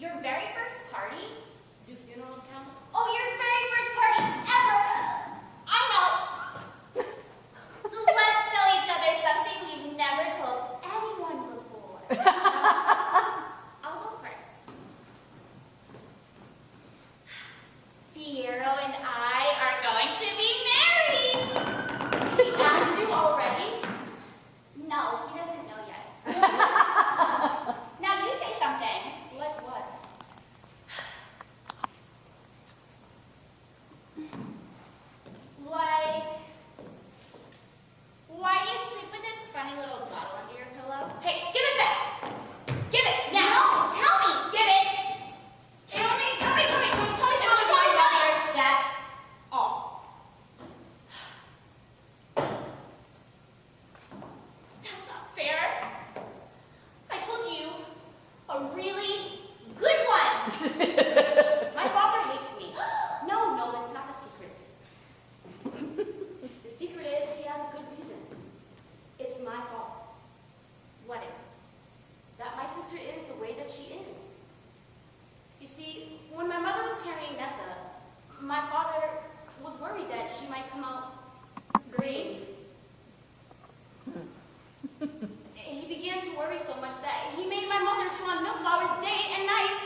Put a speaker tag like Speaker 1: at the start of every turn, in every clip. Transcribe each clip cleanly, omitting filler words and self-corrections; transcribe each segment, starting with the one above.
Speaker 1: Your very first party? Do funerals count? Oh, your very first party ever! I know! Let's tell each other something we've never told anyone before. I'll go first. Piero and I are going to be married! He asked you already? No, he doesn't know yet. Now you say something. Like what? Like, why do you sleep with this funny little bottle under your pillow? Hey, give it back! Give it! Now! No, tell me! Give it! Tell me! That's all. That's not fair. I told you a really good one. My father hates me. No, that's not the secret. The secret is he has a good reason. It's my fault. What is? That my sister is the way that she is. You see, when my mother was carrying Nessa, my father was worried that she might come out green. He began to worry so much that he made my mother chew on milk flowers day and night,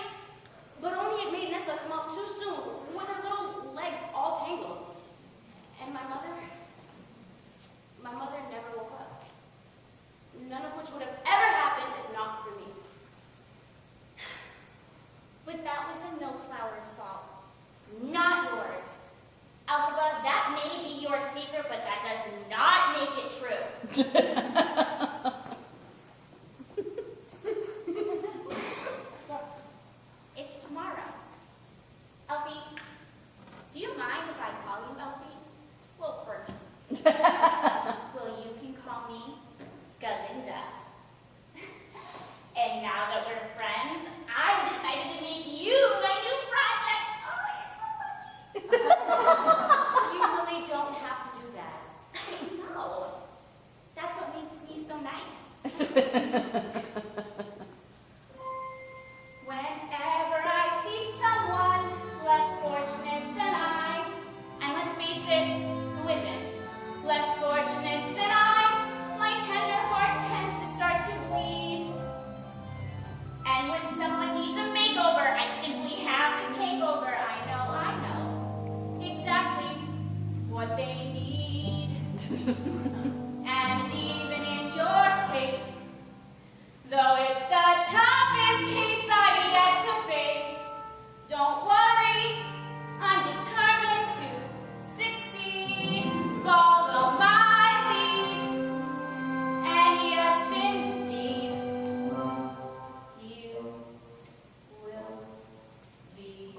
Speaker 1: but only it made Nessa come out too soon, with her little legs all tangled. And my mother never woke up. None of which would have ever happened if not for me. But that was the milk flower's fault, not yours. Alphaba, that may be your secret, but that does not make it true. It's tomorrow. Elfie, do you mind if I call you Elfie? It's a little quirky. Well, you can call me Galinda. And now that we're friends, I've decided to make you my new project. Oh, you're so lucky. You really don't have to do that. I know. That's what makes me so nice. Whenever I see someone less fortunate than I, and let's face it, who isn't? Less fortunate than I, my tender heart tends to start to bleed. And when someone needs a makeover, I simply have to take over. I know exactly what they need. And even in your case, though it's the toughest case I've yet to face, don't worry, I'm determined to succeed. Follow my lead, and yes, indeed, you will be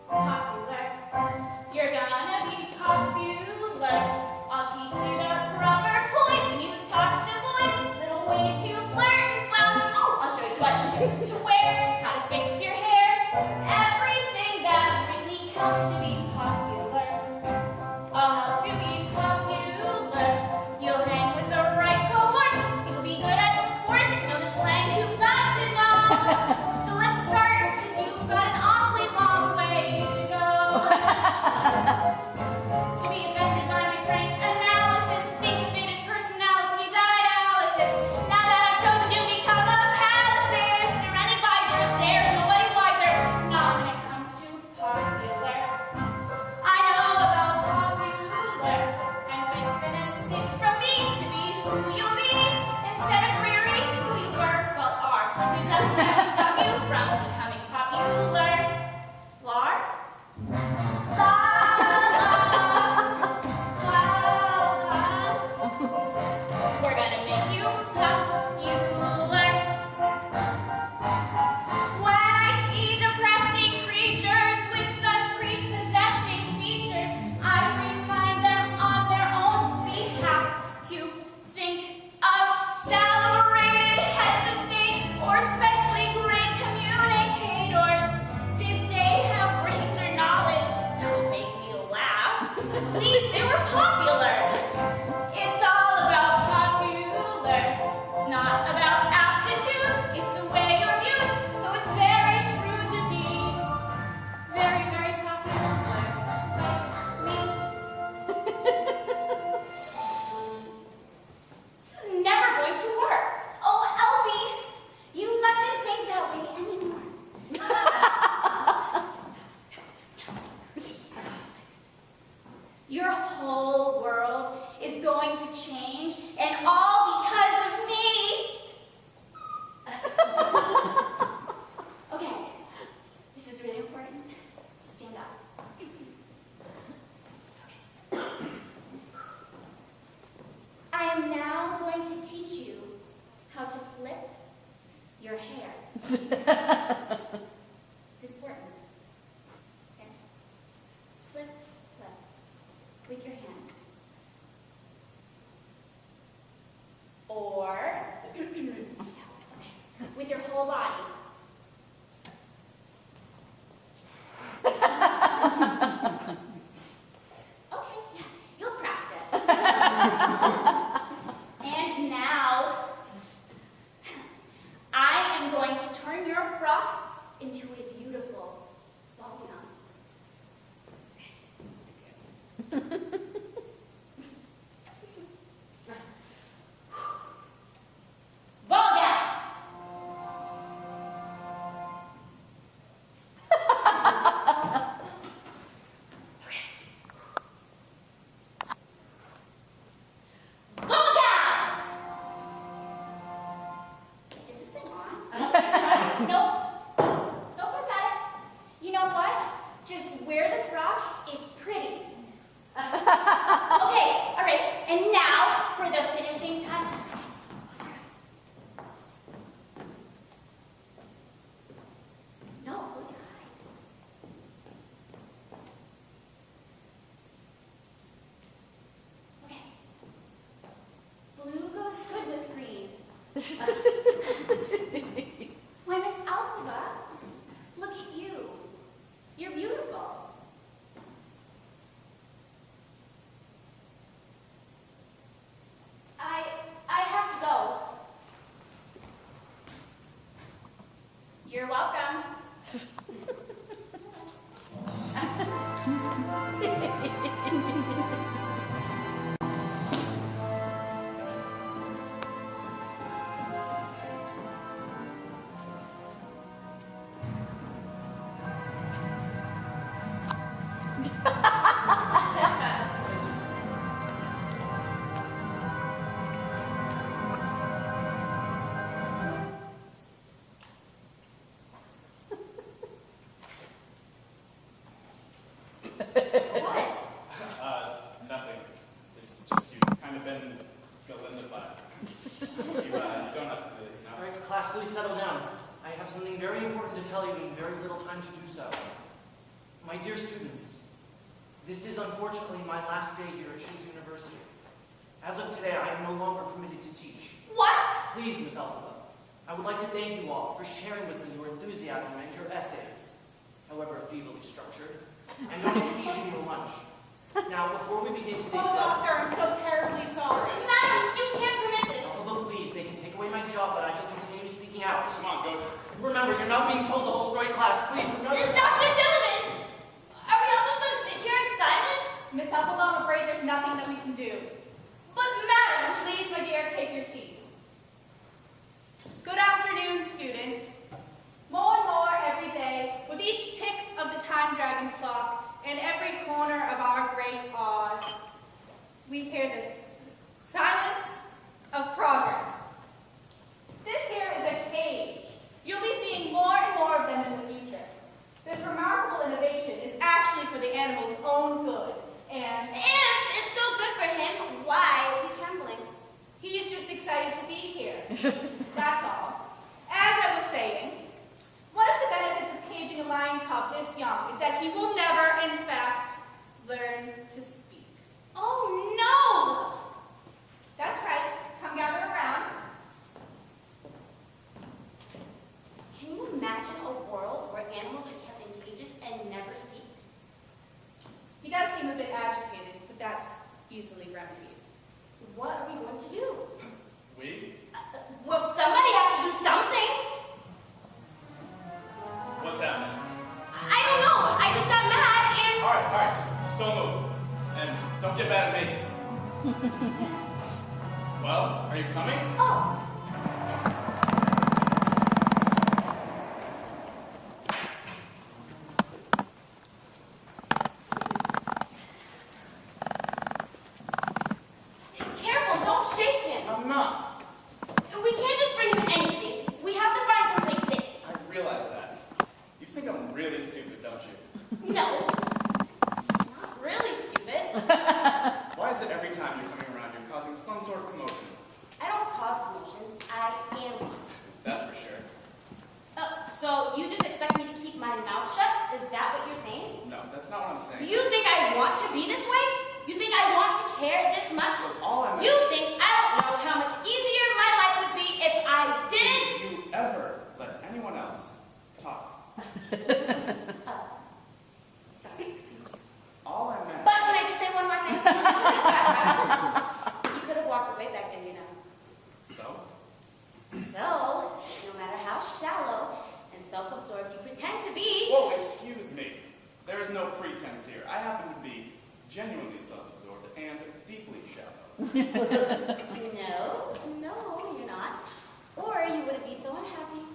Speaker 1: popular. You're gonna be popular. I'll teach you the proper poise when you talk to boys. Little ways to flirt and flounce. Oh, I'll show you what shoes to wear, how to fix your hair. Everything that really counts to be popular. I'll help you be popular. You'll hang with the right cohorts. You'll be good at sports. Know the slang you've got to know. So let's start, because you've got an awfully long way to go. To be affected by my frank analysis, think of it as personality dialysis. Now that I've chosen to become a pacifist or an advisor, there's nobody wiser. Not when it comes to popular. I know about popular, and with an assist from me to be who you'll be, instead of dreary, who you were, well, are. There's nothing that can stop you from becoming popular. Lar? La, we're gonna make you popular. When I see depressing creatures with unprepossessing features, I remind them on their own behalf to think It's important. Okay. Flip, flip. With your hands. Or with your whole body. Okay, yeah, you'll practice. And now, I am going to turn your frock into a beautiful ball gown. Ball gown! Ball gown! Is this thing on? Nope. Nope, I got it. You know what? Just wear the frock. It's pretty. Okay, all right. And now for the finishing touch. No, close your eyes. Okay. Blue goes good with green. Why, Miss Alphaba, look at you. You're beautiful. I have to go. You're welcome. What?
Speaker 2: Nothing. It's just you've kind of been Galinda-fied. You don't have to do it,
Speaker 3: All right, class, please settle down. I have something very important to tell you in very little time to do so. My dear students, this is unfortunately my last day here at She's University. As of today, I am no longer permitted to teach.
Speaker 1: What?
Speaker 3: Please, Miss Alphaba, I would like to thank you all for sharing with me your enthusiasm and your essays, however feebly structured, and on occasion your lunch. Now, before we begin today's
Speaker 4: Oh,
Speaker 3: lesson...
Speaker 4: Doctor, I'm so terribly sorry.
Speaker 1: Madam, you can't permit this.
Speaker 3: Alphaba, please, they can take away my job, but I shall continue speaking out.
Speaker 2: Come on, go.
Speaker 3: Remember, you're not being told the whole story, class. Please, remember...
Speaker 1: Dr. Dillman, are we all just going to sit here in silence?
Speaker 4: Miss Alphaba, I'm afraid there's nothing that we can do.
Speaker 1: But madam,
Speaker 4: Please, my dear, take your seat. Good afternoon, students. More and more every day, with each tick of the time dragon clock and every corner of our great Oz, we hear this silence of progress. This here is a cage. You'll be seeing more and more of them in the future. This remarkable innovation is actually for the animal's own good, and
Speaker 1: if it's so good for him, why is he trembling?
Speaker 4: he's just excited to be here. That's all. As I was saying, one of the benefits of caging a lion cub this young is that he will never, in fact, learn to speak.
Speaker 1: Oh no!
Speaker 4: That's right. Come gather around.
Speaker 1: Can you imagine a world where animals are kept in cages and never speak?
Speaker 4: He does seem a bit agitated, but that's easily remedied.
Speaker 1: What are we going to do?
Speaker 2: We?
Speaker 1: Well, somebody has to do something.
Speaker 2: What's happening?
Speaker 1: I don't know. I just got mad and...
Speaker 2: All right, just don't move. And don't get mad at me. Well, are you coming?
Speaker 1: Oh. Careful, don't shake him.
Speaker 2: I'm not.
Speaker 1: We can't just bring him any place. We have to find someplace safe.
Speaker 2: I realize that. You think I'm really stupid, don't you?
Speaker 1: No. Not really stupid.
Speaker 2: Why is it every time you're coming around, you're causing some sort of commotion?
Speaker 1: I don't cause commotions.
Speaker 2: saying.
Speaker 1: You think I want to be this way? You think I want to care this much?
Speaker 2: Look, all I meant...
Speaker 1: You think I don't know how much easier my life would be if I didn't?
Speaker 2: Did you ever let anyone else talk?
Speaker 1: Oh, sorry.
Speaker 2: All I meant...
Speaker 1: But can I just say one more thing? You could have walked away back then, you know.
Speaker 2: So?
Speaker 1: So, no matter how shallow and self-absorbed you pretend to be...
Speaker 2: Whoa, excuse me. There is no pretense here. I happen to be genuinely self-absorbed and deeply shallow.
Speaker 1: No, you're not. Or you wouldn't be so unhappy.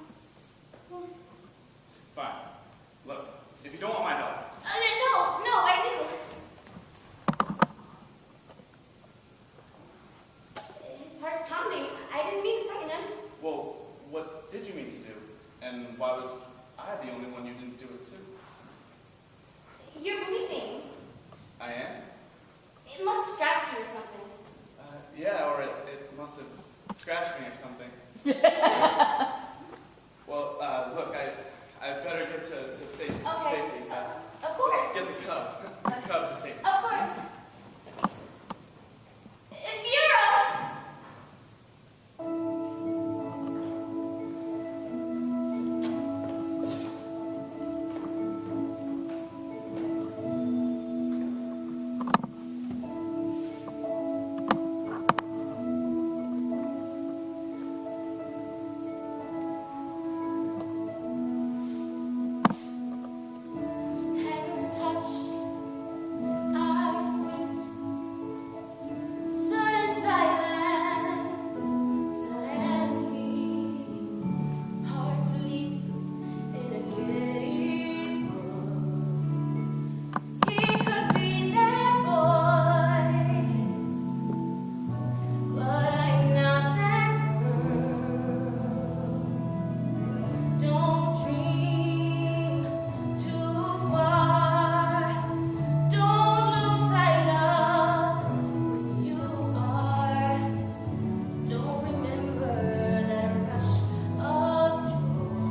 Speaker 2: Fine. Look, if you don't want my help...
Speaker 1: No, I do. His heart's pounding. I didn't mean to frighten him.
Speaker 2: Well, what did you mean to do? And why was I the only one you didn't do it to?
Speaker 1: You're bleeding.
Speaker 2: I am?
Speaker 1: It must have scratched you or something.
Speaker 2: Yeah, or it must have scratched me or something. Well, look, I better get to safety.
Speaker 1: Okay.
Speaker 2: To safety.
Speaker 1: Of course.
Speaker 2: Get the cub to safety.
Speaker 1: Of course. Vera! Hands touch, eyes meet, sudden silence, suddenly, hearts leap in a giddy whirl. He could be that boy, but I'm not that girl. Don't dream too far. Don't lose sight of who you are. Don't remember that rush of joy.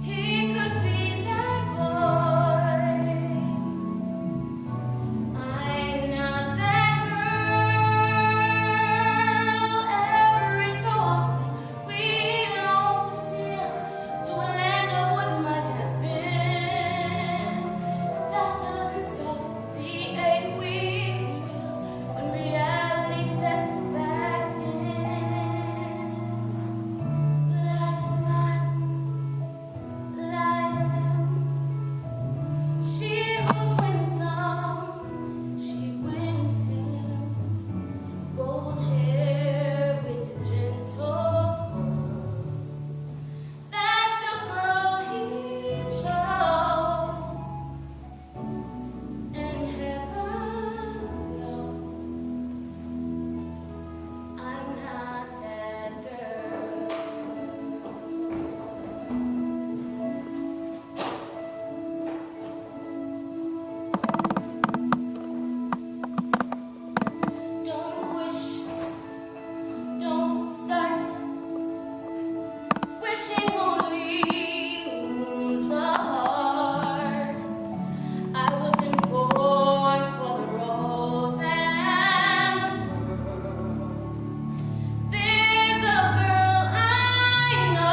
Speaker 1: He could be that boy. I'm not that girl. Every so often we long to steal to a land of what might have been. That doesn't solve the ache we feel when reality sets back in. Life's not like them. She who's winsome, she wins him. Gold hair with a gentle curl. That's the girl he chose. And heaven knows I'm not that girl. Don't wish, don't start. Wishing only wounds the heart. I wasn't born for the rose and the pearl. There's a girl I know.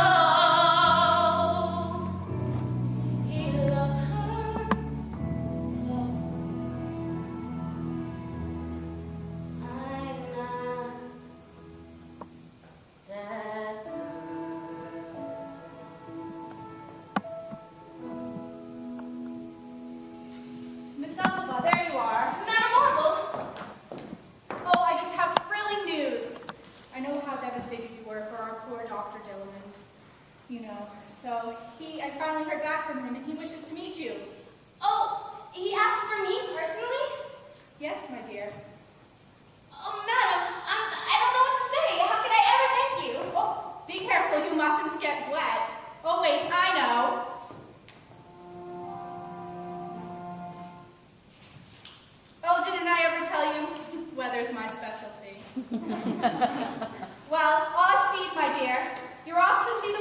Speaker 1: He loves her so. I'm not that girl.
Speaker 4: Miss Elphaba, there you are.
Speaker 1: Isn't that adorable?
Speaker 4: Oh, I just have thrilling news. I know how devastated you were for our poor Dr. Dillamond. You know, so I finally heard back from him and he wishes to meet you.
Speaker 1: Oh, he asked for me personally?
Speaker 4: Yes, my dear.
Speaker 1: Oh, madam, I don't know what to say. How could I ever thank you?
Speaker 4: Oh, be careful, you mustn't get wet. Oh, wait, I know. Oh, didn't I ever tell you? Weather's my specialty. Well, all speed, my dear. You're off to see the